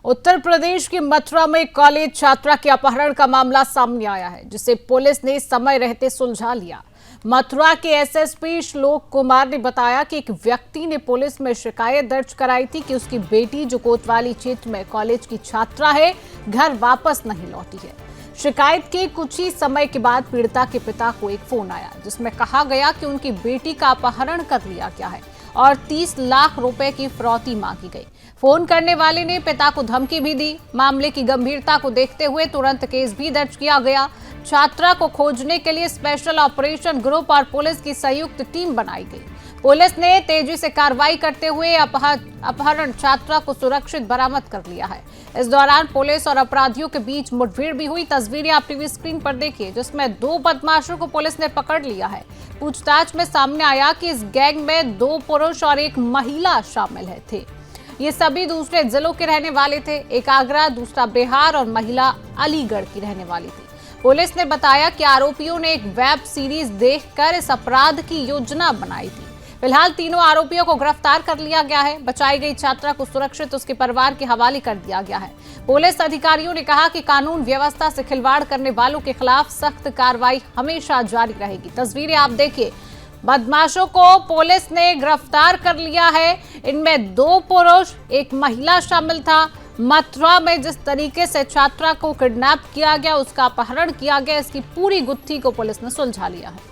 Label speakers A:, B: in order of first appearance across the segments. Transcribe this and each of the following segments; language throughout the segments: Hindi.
A: उत्तर प्रदेश की मथुरा में कॉलेज छात्रा के अपहरण का मामला सामने आया है, जिसे पुलिस ने समय रहते सुलझा लिया। मथुरा के एसएसपी श्लोक कुमार ने बताया कि एक व्यक्ति ने पुलिस में शिकायत दर्ज कराई थी कि उसकी बेटी, जो कोतवाली क्षेत्र में कॉलेज की छात्रा है, घर वापस नहीं लौटी है। शिकायत के कुछ ही समय के बाद पीड़िता के पिता को एक फोन आया, जिसमें कहा गया कि उनकी बेटी का अपहरण कर लिया गया है और 30 लाख रुपए की फिरौती मांगी गई। फोन करने वाले ने पिता को धमकी भी दी। मामले की गंभीरता को देखते हुए तुरंत केस भी दर्ज किया गया। छात्रा को खोजने के लिए स्पेशल ऑपरेशन ग्रुप और पुलिस की संयुक्त टीम बनाई गई। पुलिस ने तेजी से कार्रवाई करते हुए अपहरण छात्रा को सुरक्षित बरामद कर लिया है। इस दौरान पुलिस और अपराधियों के बीच मुठभेड़ भी हुई। तस्वीरें आप टीवी स्क्रीन पर देखिए, जिसमें 2 बदमाशों को पुलिस ने पकड़ लिया है। पूछताछ में सामने आया कि इस गैंग में 2 पुरुष और 1 महिला शामिल थे। ये सभी दूसरे जिलों के रहने वाले थे। एक आगरा, दूसरा बिहार और महिला अलीगढ़ की रहने वाली थी। पुलिस ने बताया कि आरोपियों ने एक वेब सीरीज देखकर इस अपराध की योजना बनाई थी। फिलहाल तीनों आरोपियों को गिरफ्तार कर लिया गया है। बचाई गई छात्रा को सुरक्षित उसके परिवार के हवाले कर दिया गया है। पुलिस अधिकारियों ने कहा कि कानून व्यवस्था से खिलवाड़ करने वालों के खिलाफ सख्त कार्रवाई हमेशा जारी रहेगी। तस्वीरें आप देखिए, बदमाशों को पुलिस ने गिरफ्तार कर लिया है। इनमें 2 पुरुष, 1 महिला शामिल था। मथुरा में जिस तरीके से छात्रा को किडनैप किया गया, उसका अपहरण किया गया, इसकी पूरी गुत्थी को पुलिस ने सुलझा लिया है।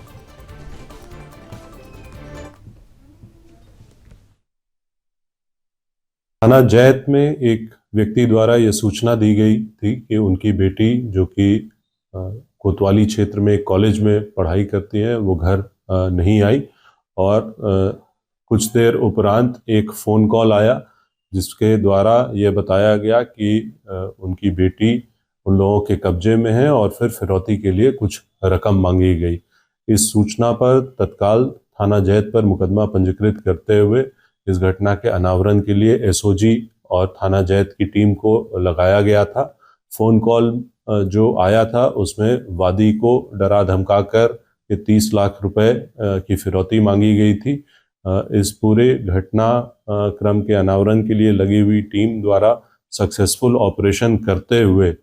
B: थाना जैत में एक व्यक्ति द्वारा यह सूचना दी गई थी कि उनकी बेटी, जो कि कोतवाली क्षेत्र में एक कॉलेज में पढ़ाई करती है, वो घर नहीं आई और कुछ देर उपरांत एक फ़ोन कॉल आया, जिसके द्वारा यह बताया गया कि उनकी बेटी उन लोगों के कब्जे में है और फिर फिरौती के लिए कुछ रकम मांगी गई। इस सूचना पर तत्काल थाना जैत पर मुकदमा पंजीकृत करते हुए इस घटना के अनावरण के लिए एसओजी और थाना जैत की टीम को लगाया गया था। फ़ोन कॉल जो आया था उसमें वादी को डरा धमकाकर 30 लाख रुपए की फिरौती मांगी गई थी। इस पूरे घटना क्रम के अनावरण के लिए लगी हुई टीम द्वारा सक्सेसफुल ऑपरेशन करते हुए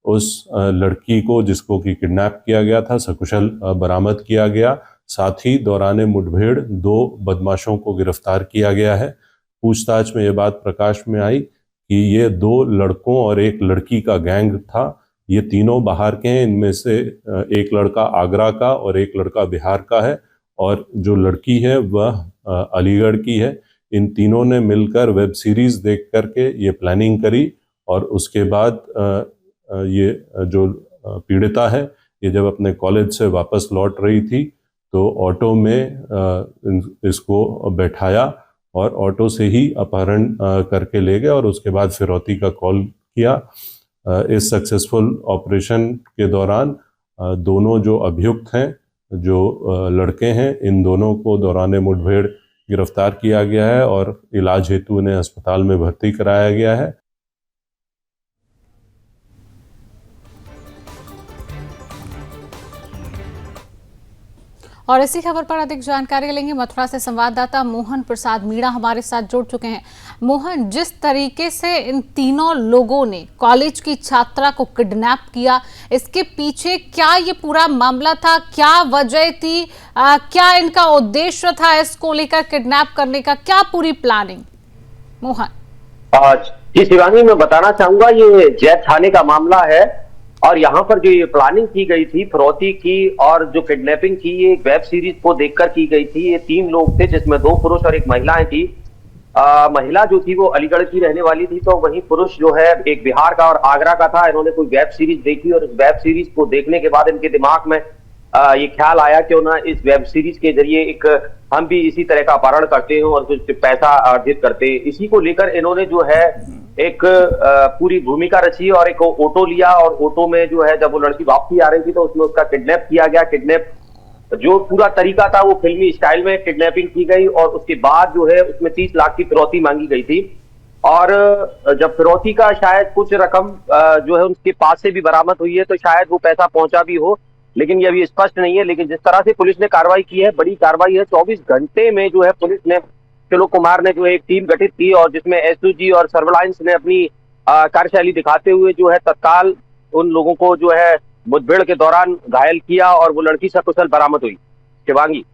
B: उस लड़की को, जिसको कि किडनैप किया गया था, सकुशल बरामद किया गया। साथ ही दौरान मुठभेड़ 2 बदमाशों को गिरफ्तार किया गया है। पूछताछ में यह बात प्रकाश में आई कि ये 2 लड़कों और 1 लड़की का गैंग था। ये तीनों बाहर के हैं। इनमें से एक लड़का आगरा का और 1 लड़का बिहार का है और जो लड़की है वह अलीगढ़ की है। इन तीनों ने मिलकर वेब सीरीज देख करके ये प्लानिंग करी और उसके बाद ये जो पीड़िता है, ये जब अपने कॉलेज से वापस लौट रही थी तो ऑटो में इसको बैठाया और ऑटो से ही अपहरण करके ले गए और उसके बाद फिरौती का कॉल किया। इस सक्सेसफुल ऑपरेशन के दौरान दोनों जो अभियुक्त हैं, जो लड़के हैं, इन दोनों को दौरान मुठभेड़ गिरफ्तार किया गया है और इलाज हेतु उन्हें अस्पताल में भर्ती कराया गया है।
A: और इसी खबर पर अधिक जानकारी लेंगे। मथुरा से संवाददाता मोहन प्रसाद मीणा हमारे साथ जुड़ चुके हैं। मोहन, जिस तरीके से इन तीनों लोगों ने कॉलेज की छात्रा को किडनैप किया, इसके पीछे क्या ये पूरा मामला था? क्या वजह थी? क्या इनका उद्देश्य था इसको लेकर किडनैप करने का? क्या पूरी प्लानिंग? मोहन
C: जी शिवानी, मैं बताना चाहूंगा, ये जैत थाने का मामला है और यहाँ पर जो ये प्लानिंग की गई थी फिरौती की और जो किडनैपिंग की, ये एक वेब सीरीज को देखकर की गई थी। ये 3 लोग थे, जिसमें 2 पुरुष और 1 महिलाएं थी। महिला जो थी वो अलीगढ़ की रहने वाली थी, तो वहीं पुरुष जो है एक बिहार का और आगरा का था। इन्होंने कोई वेब सीरीज देखी और इस वेब सीरीज को देखने के बाद इनके दिमाग में ये ख्याल आया क्यों ना इस वेब सीरीज के जरिए एक हम भी इसी तरह का अपहरण करते हैं और कुछ पैसा अर्जित करते हैं। इसी को लेकर इन्होंने जो है एक पूरी भूमिका रची और एक ऑटो लिया और ऑटो में जो है जब वो लड़की वापसी आ रही थी तो उसमें उसका किडनैप किया गया। किडनैप जो पूरा तरीका था वो फिल्मी स्टाइल में किडनैपिंग की गई और उसके बाद जो है उसमें 30 लाख की फिरौती मांगी गई थी। और जब फिरौती का शायद कुछ रकम जो है उनके पास से भी बरामद हुई है, तो शायद वो पैसा पहुंचा भी हो, लेकिन ये अभी स्पष्ट नहीं है। लेकिन जिस तरह से पुलिस ने कार्रवाई की है, बड़ी कार्रवाई है। 24 घंटे में जो है पुलिस ने, श्लोक कुमार ने जो एक टीम गठित की और जिसमें एसओजी और सर्विलांस ने अपनी कार्यशैली दिखाते हुए जो है तत्काल उन लोगों को जो है मुठभेड़ के दौरान घायल किया और वो लड़की सकुशल बरामद हुई। शिवांगी,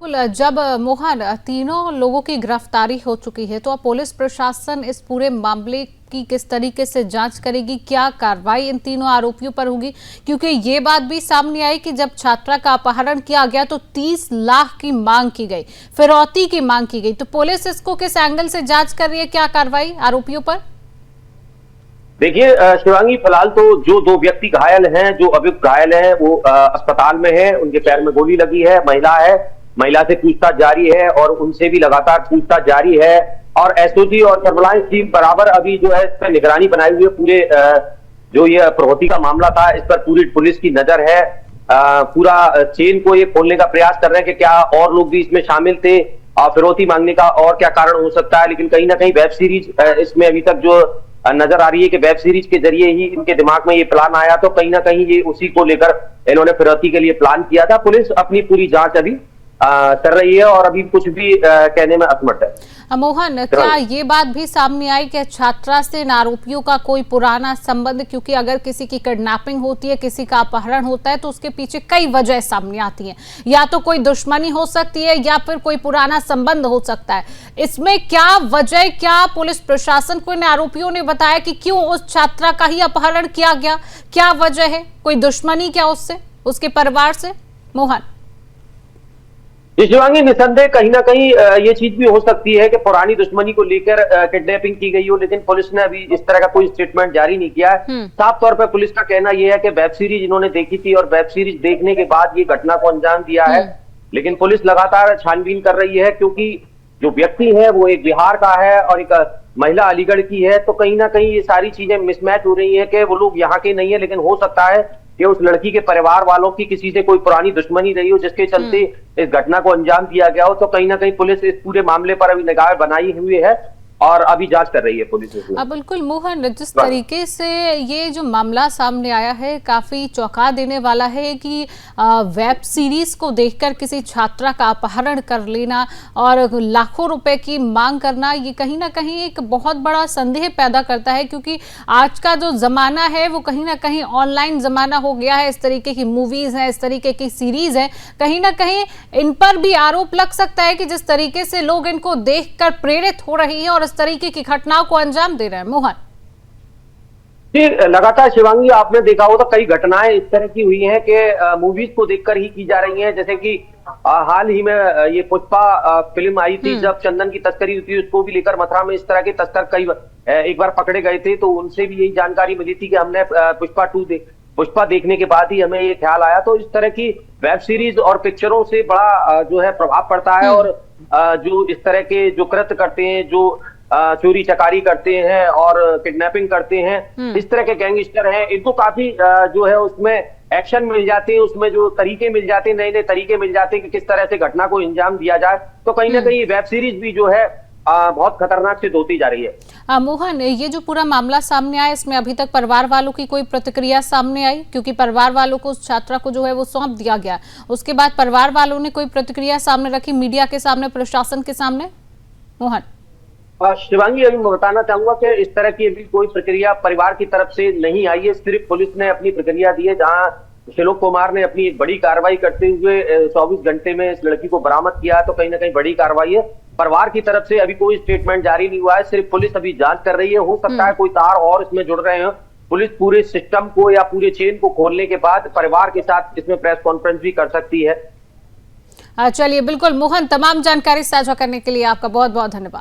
A: बिल्कुल, जब मोहन तीनों लोगों की गिरफ्तारी हो चुकी है तो अब पुलिस प्रशासन इस पूरे मामले की किस तरीके से जांच करेगी, क्या कार्रवाई इन तीनों आरोपियों पर होगी? क्योंकि ये बात भी सामने आई कि जब छात्रा का अपहरण किया गया तो 30 लाख की मांग की गई, फिरौती की मांग की गई, तो पुलिस इसको किस एंगल से जांच कर रही है, क्या कार्रवाई आरोपियों पर?
C: देखिए शिवांगी, फिलहाल तो जो 2 व्यक्ति घायल हैं, जो अभियुक्त घायल हैं, वो अस्पताल में है, उनके पैर में गोली लगी है, महिला है, महिला से पूछताछ जारी है और उनसे भी लगातार पूछताछ जारी है और एसओजी और सर्विलांस टीम बराबर अभी जो है इस पर निगरानी बनाई हुई है। पूरे जो ये प्रवृत्ति का मामला था इस पर पूरी पुलिस की नजर है। पूरा चेन को ये खोलने का प्रयास कर रहे हैं कि क्या और लोग भी इसमें शामिल थे, फिरौती मांगने का और क्या कारण हो सकता है। लेकिन कहीं ना कहीं वेब सीरीज इसमें अभी तक जो नजर आ रही है कि वेब सीरीज के जरिए ही इनके दिमाग में ये प्लान आया, तो कहीं ना कहीं ये उसी को लेकर इन्होंने फिरौती के लिए प्लान किया था। पुलिस अपनी पूरी जांच अभी कर रही है और अभी कुछ भी कहने में असमर्थ है।
A: मोहन, क्या ये बात भी सामने आई कि छात्रा से इन आरोपियों का कोई पुराना संबंध, क्योंकि अगर किसी की किडनैपिंग होती है, किसी का अपहरण होता है तो उसके पीछे कई वजह सामने आती हैं, या तो कोई दुश्मनी हो सकती है या फिर कोई पुराना संबंध हो सकता है। इसमें क्या वजह, क्या पुलिस प्रशासन को इन आरोपियों ने बताया कि क्यों उस छात्रा का ही अपहरण किया गया, क्या वजह है, कोई दुश्मनी क्या उससे, उसके परिवार से? मोहन
C: शिवांगी, निसंदेह कहीं ना कहीं ये चीज भी हो सकती है कि पुरानी दुश्मनी को लेकर किडनैपिंग की गई हो, लेकिन पुलिस ने अभी इस तरह का कोई स्टेटमेंट जारी नहीं किया है। साफ तौर पर पुलिस का कहना यह है कि वेब सीरीज इन्होंने देखी थी और वेब सीरीज देखने के बाद ये घटना को अंजाम दिया है। लेकिन पुलिस लगातार छानबीन कर रही है क्योंकि जो व्यक्ति है वो एक बिहार का है और एक महिला अलीगढ़ की है, तो कहीं ना कहीं ये सारी चीजें मिसमैच हो रही है कि वो लोग यहाँ के नहीं है, लेकिन हो सकता है कि उस लड़की के परिवार वालों की किसी से कोई पुरानी दुश्मनी रही हो जिसके चलते इस घटना को अंजाम दिया गया हो। तो कहीं ना कहीं पुलिस इस पूरे मामले पर अभी निगाह बनाई हुई है और अभी जांच कर रही है पुलिस।
A: बिल्कुल मोहन, जिस तरीके से ये जो मामला सामने आया है काफी चौंका देने वाला है कि वेब सीरीज को देखकर किसी छात्रा का अपहरण कर लेना और लाखों रुपए की मांग करना, ये कहीं ना कहीं एक बहुत बड़ा संदेह पैदा करता है, क्योंकि आज का जो जमाना है वो कहीं ना कहीं ऑनलाइन जमाना हो गया है। इस तरीके की मूवीज हैं, इस तरीके की सीरीज है, कहीं ना कहीं इन पर भी आरोप लग सकता है कि जिस तरीके से लोग इनको देखकर प्रेरित हो रही है और इस तरीके की घटनाओं को अंजाम दे रहे हैं। मोहन
C: जी, लगातार शिवांगी आपने देखा होगा कई घटनाएं इस तरह की हुई हैं कि मूवीज को देखकर ही की जा रही हैं। जैसे कि हाल ही में ये पुष्पा फिल्म आई थी, जब चंदन की तस्करी हुई थी, उसको भी लेकर मथुरा में इस तरह के तस्कर एक बार पकड़े गए थे, तो उनसे भी यही जानकारी मिली थी कि हमने पुष्पा देखने के बाद ही हमें ये ख्याल आया। तो इस तरह की वेब सीरीज और पिक्चरों से बड़ा जो है प्रभाव पड़ता है और जो इस तरह के जो कृत्य करते हैं, जो चोरी चकारी करते हैं और किडनैपिंग करते हैं, इस तरह के गैंगस्टर हैं, इनको काफी जो है उसमें एक्शन मिल जाते हैं, उसमें जो तरीके मिल जाते हैं, नए नए तरीके मिल जाते हैं कि किस तरह से घटना को अंजाम दिया जाए। तो कहीं ना कहीं वेब सीरीज भी जो है बहुत खतरनाक सिद्ध होती जा रही है।
A: मोहन, ये जो पूरा मामला सामने आया, इसमें अभी तक परिवार वालों की कोई प्रतिक्रिया सामने आई? क्योंकि परिवार वालों को उस छात्रा को जो है वो सौंप दिया गया, उसके बाद परिवार वालों ने कोई प्रतिक्रिया सामने रखी मीडिया के सामने, प्रशासन के सामने? मोहन
C: शिवांगी, अभी मैं बताना चाहूंगा कि इस तरह की अभी कोई प्रक्रिया परिवार की तरफ से नहीं आई है। सिर्फ पुलिस ने अपनी प्रक्रिया दी है, जहां श्लोक कुमार ने अपनी एक बड़ी कार्रवाई करते हुए 24 घंटे में इस लड़की को बरामद किया, तो कहीं ना कहीं बड़ी कार्रवाई है। परिवार की तरफ से अभी कोई स्टेटमेंट जारी नहीं हुआ है, सिर्फ पुलिस अभी जांच कर रही है। हो सकता है कोई तार और इसमें जुड़ रहे हैं। पुलिस पूरे सिस्टम को या पूरे चेन को खोलने के बाद परिवार के साथ इसमें प्रेस कॉन्फ्रेंस भी कर सकती है।
A: चलिए, बिल्कुल मोहन, तमाम जानकारी साझा करने के लिए आपका बहुत बहुत धन्यवाद।